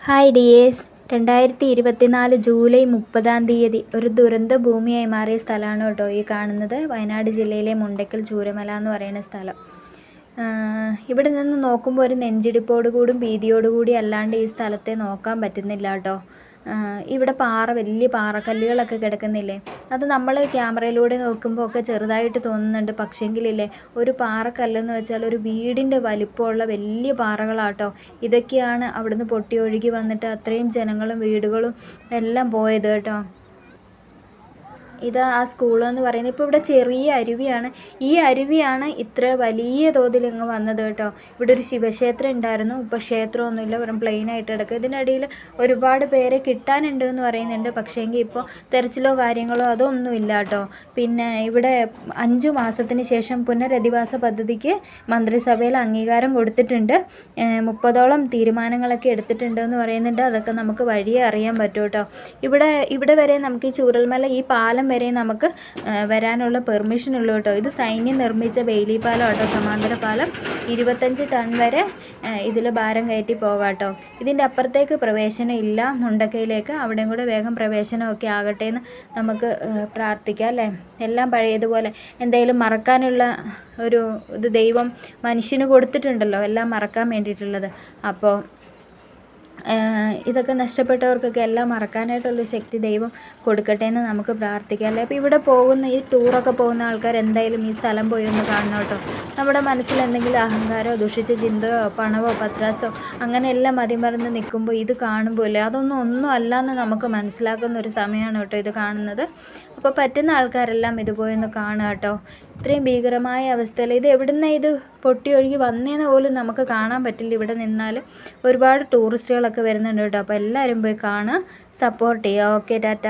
Hi dears, 2024 July 30 ഒരു ദുരന്ത ഭൂമിയായി മാറിയ സ്ഥലമാണ് കേട്ടോ ഈ കാണുന്നത്. വയനാട് ജില്ലയിലെ മുണ്ടക്കൽ ചൂരമല എന്ന് പറയുന്ന സ്ഥലം. ഇവിടെ നിന്ന് നോക്കുമ്പോൾ ഒരു നെഞ്ചിടിപ്പോടുകൂടും ഭീതിയോടുകൂടി അല്ലാണ്ട് ഈ സ്ഥലത്തെ നോക്കാൻ പറ്റുന്നില്ല കേട്ടോ. ഇവിടെ വലിയ പാറക്കല്ലുകളൊക്കെ കിടക്കുന്നില്ലേ, അത് നമ്മൾ ക്യാമറയിലൂടെ നോക്കുമ്പോൾ ഒക്കെ ചെറുതായിട്ട് തോന്നുന്നുണ്ട്. പക്ഷേങ്കിലില്ലേ, ഒരു പാറക്കല്ലെന്ന് വെച്ചാൽ ഒരു വീടിൻ്റെ വലിപ്പമുള്ള വലിയ പാറകളാട്ടോ. ഇതൊക്കെയാണ് അവിടുന്ന് പൊട്ടി ഒഴുകി വന്നിട്ട് അത്രയും ജനങ്ങളും വീടുകളും എല്ലാം പോയത് കേട്ടോ. ഇത് ആ സ്കൂളെന്ന് പറയുന്നത്. ഇപ്പോൾ ഇവിടെ ചെറിയ അരുവിയാണ്. ഈ അരുവിയാണ് ഇത്ര വലിയ തോതിൽ ഇങ്ങ് വന്നത് കേട്ടോ. ഇവിടെ ഒരു ശിവക്ഷേത്രം ഉണ്ടായിരുന്നു. ഇപ്പോൾ ക്ഷേത്രമൊന്നുമില്ല, വെറും പ്ലെയിനായിട്ട് കിടക്കുക. ഇതിനിടയിൽ ഒരുപാട് പേരെ കിട്ടാനുണ്ട് എന്ന് പറയുന്നുണ്ട്. പക്ഷേങ്കിൽ ഇപ്പോൾ തെരച്ചിലോ കാര്യങ്ങളോ അതൊന്നുമില്ല കേട്ടോ. പിന്നെ ഇവിടെ 5 മാസത്തിന് ശേഷം പുനരധിവാസ പദ്ധതിക്ക് മന്ത്രിസഭയിൽ അംഗീകാരം കൊടുത്തിട്ടുണ്ട്. 30ഓളം തീരുമാനങ്ങളൊക്കെ എടുത്തിട്ടുണ്ട് എന്ന് പറയുന്നുണ്ട്. അതൊക്കെ നമുക്ക് വഴിയെ അറിയാൻ പറ്റും കേട്ടോ. ഇവിടെ വരെ നമുക്ക് ഈ ചൂരൽമല ഈ പാലം വരെ നമുക്ക് വരാനുള്ള പെർമിഷൻ ഉള്ളൂ കേട്ടോ. ഇത് സൈന്യം നിർമ്മിച്ച ബെയിലി പാലം കേട്ടോ, സമാന്തര പാലം. 25 ടൺ വരെ ഇതിൽ ഭാരം കയറ്റി പോകാം കേട്ടോ. ഇതിൻ്റെ അപ്പുറത്തേക്ക് പ്രവേശനം ഇല്ല മുണ്ടക്കയിലേക്ക്. അവിടെയും കൂടെ വേഗം പ്രവേശനമൊക്കെ ആകട്ടെ എന്ന് നമുക്ക് പ്രാർത്ഥിക്കാം അല്ലേ. എല്ലാം പഴയതുപോലെ. എന്തായാലും മറക്കാനുള്ള ഒരു ഇത് ദൈവം മനുഷ്യന് കൊടുത്തിട്ടുണ്ടല്ലോ, എല്ലാം മറക്കാൻ വേണ്ടിയിട്ടുള്ളത്. അപ്പോൾ ഇതൊക്കെ നഷ്ടപ്പെട്ടവർക്കൊക്കെ എല്ലാം മറക്കാനായിട്ടുള്ളൊരു ശക്തി ദൈവം കൊടുക്കട്ടെ എന്ന് നമുക്ക് പ്രാർത്ഥിക്കാം അല്ലേ. അപ്പോൾ ഇവിടെ പോകുന്ന ഈ ടൂറൊക്കെ പോകുന്ന ആൾക്കാർ എന്തായാലും ഈ സ്ഥലം പോയി ഒന്ന് കാണണം കേട്ടോ. നമ്മുടെ മനസ്സിൽ എന്തെങ്കിലും അഹങ്കാരമോ ദുഷിച്ച ചിന്തയോ പണമോ പത്രാസോ അങ്ങനെ എല്ലാം മതിമറന്ന് നിൽക്കുമ്പോൾ ഇത് കാണുമ്പോൾ ഇല്ലേ, ഒന്നും അല്ല എന്ന് നമുക്ക് മനസ്സിലാക്കുന്ന ഒരു സമയമാണ് കേട്ടോ ഇത് കാണുന്നത്. അപ്പോൾ പറ്റുന്ന ആൾക്കാരെല്ലാം ഇത് പോയി ഒന്ന് കാണുക കേട്ടോ. ഇത്രയും ഭീകരമായ അവസ്ഥയിൽ ഇത് എവിടുന്ന് ഇത് പൊട്ടി ഒഴുകി വന്നേന്ന് പോലും നമുക്ക് കാണാൻ പറ്റില്ല. ഇവിടെ നിന്നാൽ ഒരുപാട് ടൂറിസ്റ്റുകളൊക്കെ വരുന്നുണ്ട് കേട്ടോ. അപ്പോൾ എല്ലാവരും പോയി കാണുക, സപ്പോർട്ട് ചെയ്യുക. ഓക്കെ, ടാറ്റ.